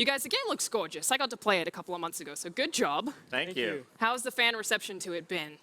You guys, the game looks gorgeous. I got to play it a couple of months ago, so good job. Thank you. How's the fan reception to it been?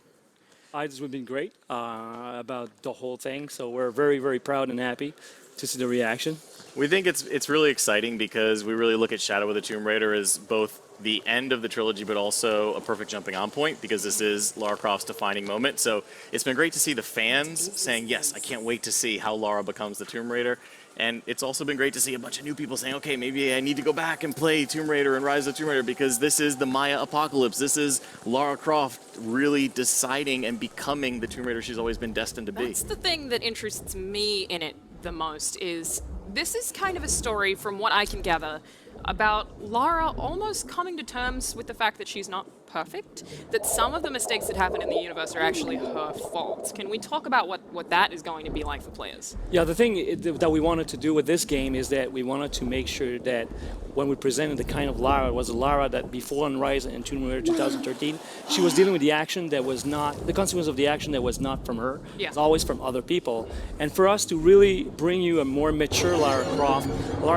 It's been great about the whole thing, so we're very, very proud and happy to see the reaction. We think it's really exciting because we really look at Shadow of the Tomb Raider as both the end of the trilogy, but also a perfect jumping on point because this is Lara Croft's defining moment. So it's been great to see the fans saying, yes, I can't wait to see how Lara becomes the Tomb Raider. And it's also been great to see a bunch of new people saying, okay, maybe I need to go back and play Tomb Raider and Rise of the Tomb Raider because this is the Maya apocalypse. This is Lara Croft really deciding and becoming the Tomb Raider she's always been destined to be. That's the thing that interests me in it the most is this is kind of a story, from what I can gather, about Lara almost coming to terms with the fact that she's not perfect, that some of the mistakes that happen in the universe are actually her fault. Can we talk about what that is going to be like for players? Yeah, the thing that we wanted to do with this game is that we wanted to make sure that when we presented the kind of Lara, it was a Lara that before on Rise and Tomb Raider 2013, she was dealing with the action that was not, the consequence of the action that was not from her. Yeah. It's always from other people. And for us to really bring you a more mature Lara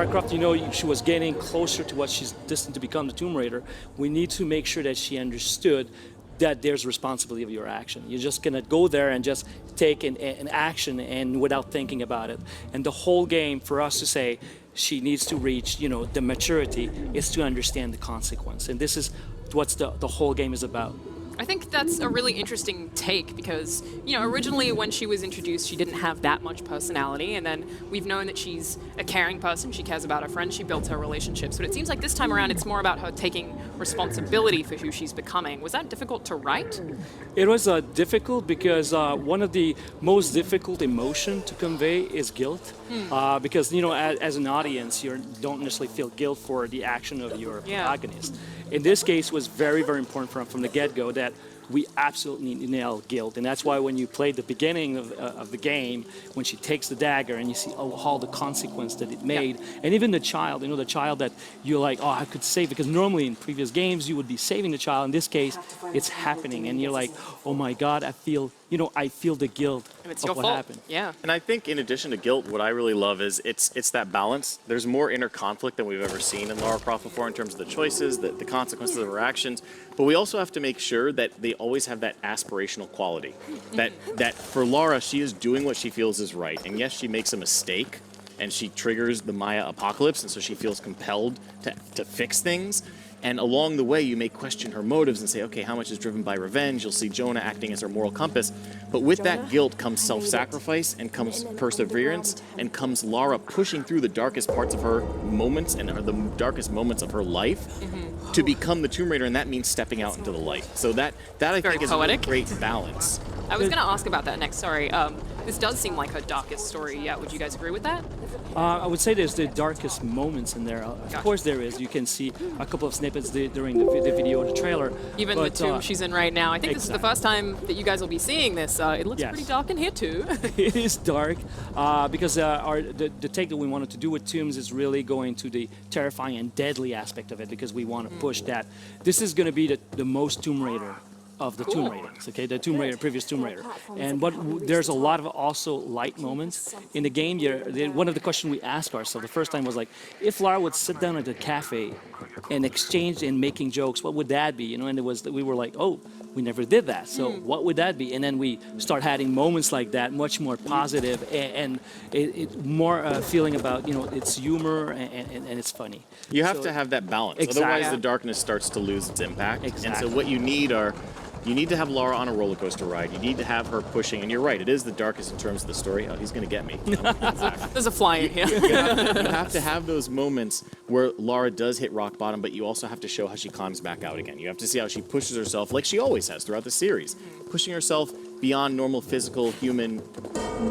Croft, you know, she was getting closer to what she's destined to become, the Tomb Raider. We need to make sure that she understood that there's responsibility of your action. You're just gonna go there and just take an action and without thinking about it. And the whole game for us to say she needs to reach, you know, the maturity is to understand the consequence. And this is what the whole game is about. I think that's a really interesting take because, you know, originally when she was introduced, she didn't have that much personality, and then we've known that she's a caring person, she cares about her friends, she builds her relationships, but it seems like this time around it's more about her taking responsibility for who she's becoming. Was that difficult to write? It was difficult because one of the most difficult emotion to convey is guilt. Because, you know, as an audience, you don't necessarily feel guilt for the action of your protagonist. In this case, it was very, very important from the get-go that we absolutely nail guilt. And that's why when you play the beginning of the game, when she takes the dagger and you see all the consequence that it made, and even the child, you know, the child that you're like, oh, I could save, because normally in previous games you would be saving the child. In this case, it's happening, and you're like, oh my God, I feel the guilt It's of your what fault. happened. Yeah. And I think in addition to guilt, what I really love is it's that balance. There's more inner conflict than we've ever seen in Lara Croft before in terms of the choices, the consequences of her actions. But we also have to make sure that they always have that aspirational quality. That for Lara, she is doing what she feels is right. And yes, she makes a mistake and she triggers the Maya apocalypse, and so she feels compelled to fix things. And along the way, you may question her motives and say, okay, how much is driven by revenge? You'll see Jonah acting as her moral compass. But with that guilt comes self-sacrifice and comes perseverance and comes Lara pushing through the darkest parts of her moments and the darkest moments of her life to become the Tomb Raider, and that means stepping out into the light. So that I think is a great balance. I was going to ask about that next, sorry. This does seem like her darkest story yet. Would you guys agree with that? I would say there's the darkest moments in there. Of course there is. You can see a couple of snippets during the video, the trailer. Even the tomb she's in right now. I think this is the first time that you guys will be seeing this. It looks pretty dark in here too. It is dark because the take that we wanted to do with tombs is really going to the terrifying and deadly aspect of it, because we want to push that. This is going to be the most Tomb Raider of the Tomb Raiders, okay, the Tomb Raider, previous Tomb Raider. And there's a lot of also light moments in the game. One of the questions we asked ourselves the first time was like, if Lara would sit down at a cafe and exchange and making jokes, what would that be? You know, and we were like, oh, we never did that. So what would that be? And then we start having moments like that, much more positive and more feeling about, you know, it's humor and it's funny. You have to have that balance. Otherwise, the darkness starts to lose its impact. And so what you need you need to have Lara on a roller coaster ride. You need to have her pushing, and you're right, it is the darkest in terms of the story. Oh, he's going to get me. There's a fly in here. You have to have those moments where Lara does hit rock bottom, but you also have to show how she climbs back out again. You have to see how she pushes herself, like she always has throughout the series, pushing herself beyond normal physical, human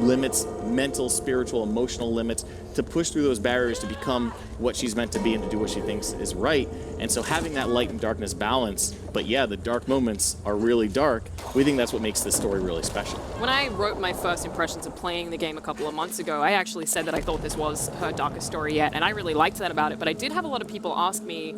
limits, mental, spiritual, emotional limits, to push through those barriers to become what she's meant to be and to do what she thinks is right. And so having that light and darkness balance, but yeah, the dark moments are really dark, we think that's what makes this story really special. When I wrote my first impressions of playing the game a couple of months ago, I actually said that I thought this was her darkest story yet, and I really liked that about it, but I did have a lot of people ask me,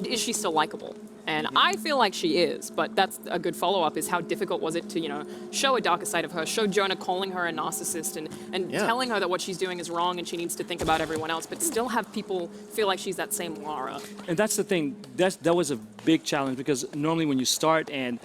is she still likable? And I feel like she is, but that's a good follow-up is how difficult was it to, show a darker side of her, show Jonah calling her a narcissist and telling her that what she's doing is wrong and she needs to think about everyone else, but still have people feel like she's that same Lara. And that's the thing. That was a big challenge because normally when you start and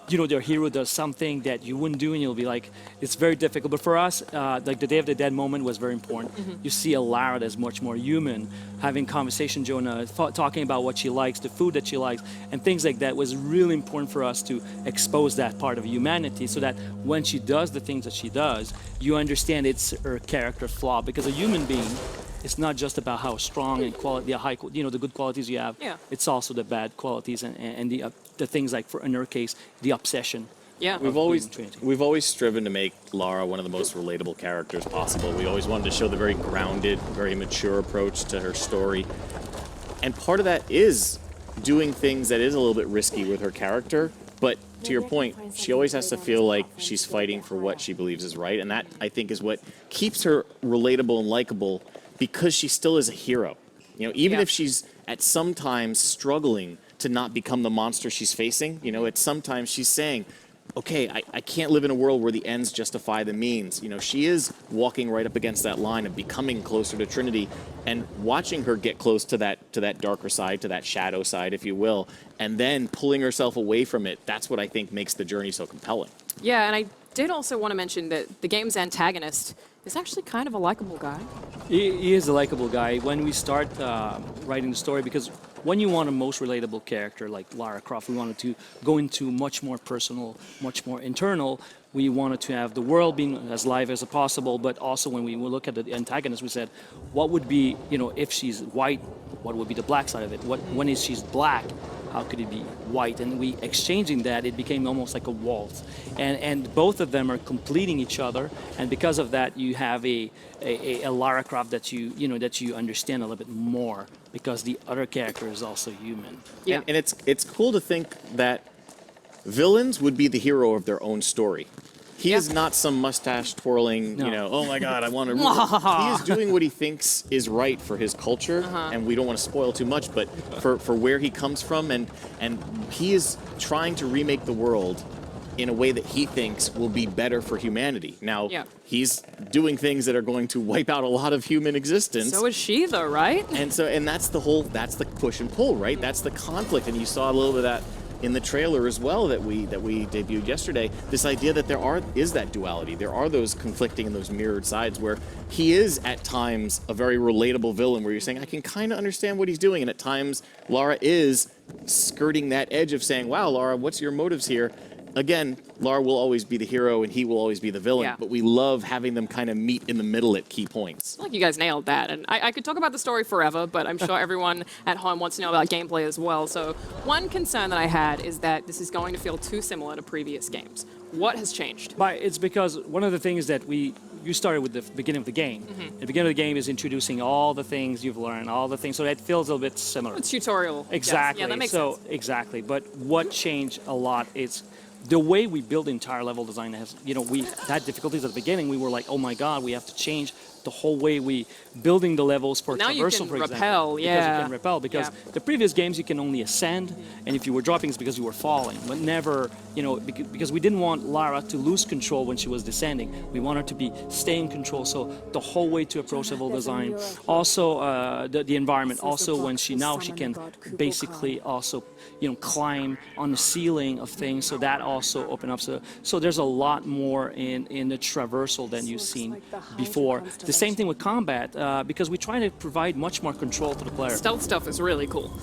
their hero does something that you wouldn't do, and you'll be like, it's very difficult. But for us, like the Day of the Dead moment was very important. You see a Lara that's much more human, having conversation, Jonah, talking about what she likes, the food that she likes, and things like that was really important for us to expose that part of humanity so that when she does the things that she does, you understand it's her character flaw. Because a human being, it's not just about how strong and the good qualities you have. Yeah. It's also the bad qualities and the things like, in her case, the obsession. Yeah. We've always striven to make Lara one of the most relatable characters possible. We always wanted to show the very grounded, very mature approach to her story. And part of that is doing things that is a little bit risky with her character. But to your point, she always has to feel like she's fighting for what she believes is right. And that, I think, is what keeps her relatable and likable because she still is a hero. Even if she's at some times struggling to not become the monster she's facing, at sometimes she's saying, okay, I can't live in a world where the ends justify the means. She is walking right up against that line of becoming closer to Trinity and watching her get close to that darker side, to that shadow side, if you will, and then pulling herself away from it. That's what I think makes the journey so compelling. Yeah, and I did also want to mention that the game's antagonist is actually kind of a likable guy. He is a likable guy. When we start writing the story, because when you want a most relatable character like Lara Croft, we wanted to go into much more personal, much more internal. We wanted to have the world being as live as possible, but also when we look at the antagonist, we said, what would be, if she's white, what would be the black side of it? When is she's black? How could it be white? And we exchanging that, it became almost like a waltz. And both of them are completing each other. And because of that, you have a Lara Croft that you understand a little bit more because the other character is also human. Yeah. And it's cool to think that villains would be the hero of their own story. He is not some mustache twirling, oh my God, I want to. He is doing what he thinks is right for his culture, and we don't want to spoil too much, but for where he comes from, and he is trying to remake the world in a way that he thinks will be better for humanity. Now, he's doing things that are going to wipe out a lot of human existence. So is she, though, right? And that's the push and pull, right? That's the conflict, and you saw a little bit of that in the trailer as well that we debuted yesterday. This idea that is that duality. There are those conflicting and those mirrored sides where he is at times a very relatable villain where you're saying, I can kind of understand what he's doing, and at times Lara is skirting that edge of saying, wow, Lara, what's your motives here? Again, Lara will always be the hero and he will always be the villain, but we love having them kind of meet in the middle at key points. I feel like you guys nailed that. And I could talk about the story forever, but I'm sure everyone at home wants to know about gameplay as well. So one concern that I had is that this is going to feel too similar to previous games. What has changed? It's because one of the things that you started with the beginning of the game. The beginning of the game is introducing all the things you've learned, all the things, so that feels a little bit similar. It's tutorial. Exactly. Yes. Yeah, that makes sense. Exactly. But what changed a lot is the way we build entire level design has, we had difficulties at the beginning. We were like, oh my God, we have to change the whole way we building the levels for now traversal, for example. Rappel, because you can rappel, because the previous games you can only ascend, and if you were dropping it's because you were falling, but never, because we didn't want Lara to lose control when she was descending. We want her to be stay in control. So the whole way to approach level design, also the environment, also when she can basically also climb on the ceiling of things, so that also open up. So there's a lot more in the traversal than you've seen before. The same thing with combat, because we try to provide much more control to the player. Stealth stuff is really cool.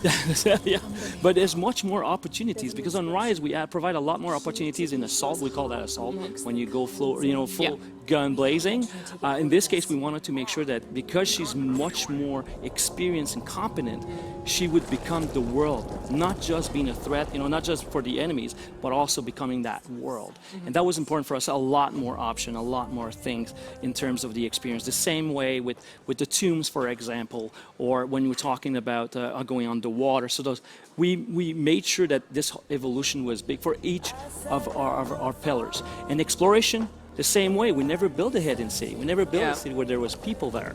Yeah, but there's much more opportunities because on Rise we provide a lot more opportunities in assault. We call that assault when you go full gun blazing. In this case, we wanted to make sure that because she's much more experienced and competent, she would become the world, not just being a threat, not just for the enemies, but also becoming that world. And that was important for us. A lot more option, a lot more things in terms of the experience. The same way with the tombs, for example, or when we're talking about going underwater. So we made sure that this evolution was big for each of our pillars. And exploration the same way. We never built a hidden city. We never built a city where there was people there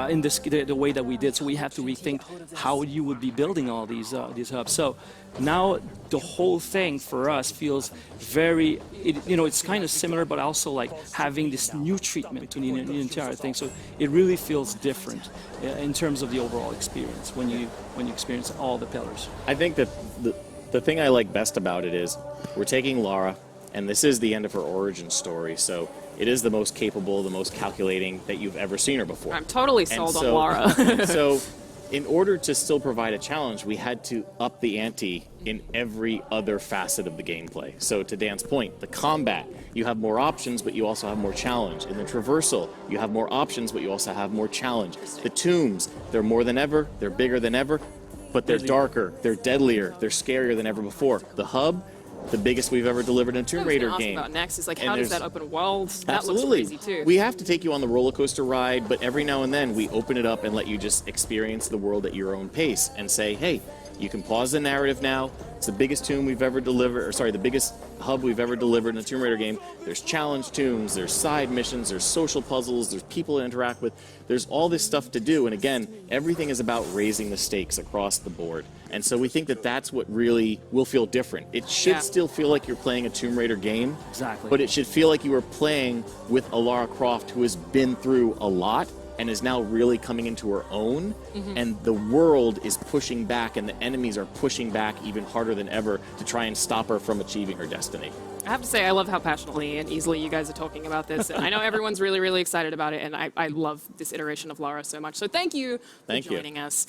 in the way that we did. So we have to rethink how you would be building all these hubs. So now the whole thing for us feels very, it's kind of similar, but also like having this new treatment to the entire thing. So it really feels different in terms of the overall experience when you experience all the pillars. I think that the thing I like best about it is we're taking Lara, and this is the end of her origin story, so it is the most capable, the most calculating that you've ever seen her before. I'm totally sold on Lara. So in order to still provide a challenge, we had to up the ante in every other facet of the gameplay. So to Dan's point, the combat, you have more options, but you also have more challenge. In the traversal, you have more options, but you also have more challenge. The tombs, they're more than ever, they're bigger than ever, but they're darker, they're deadlier, they're scarier than ever before. The hub, the biggest we've ever delivered in a Tomb Raider game. About next is like, how does that open world? That Absolutely. looks crazy too. We have to take you on the roller coaster ride, but every now and then we open it up and let you just experience the world at your own pace and say, hey, you can pause the narrative now. It's the biggest tomb we've ever delivered, or sorry, the biggest hub we've ever delivered in a Tomb Raider game. There's challenge tombs, there's side missions, there's social puzzles, there's people to interact with. There's all this stuff to do, and again, everything is about raising the stakes across the board. And so we think that that's what really will feel different. It should still feel like you're playing a Tomb Raider game, but it should feel like you are playing with a Lara Croft who has been through a lot and is now really coming into her own, and the world is pushing back and the enemies are pushing back even harder than ever to try and stop her from achieving her destiny. I have to say, I love how passionately and easily you guys are talking about this. And I know everyone's really, really excited about it, and I love this iteration of Lara so much. So thank you for joining us.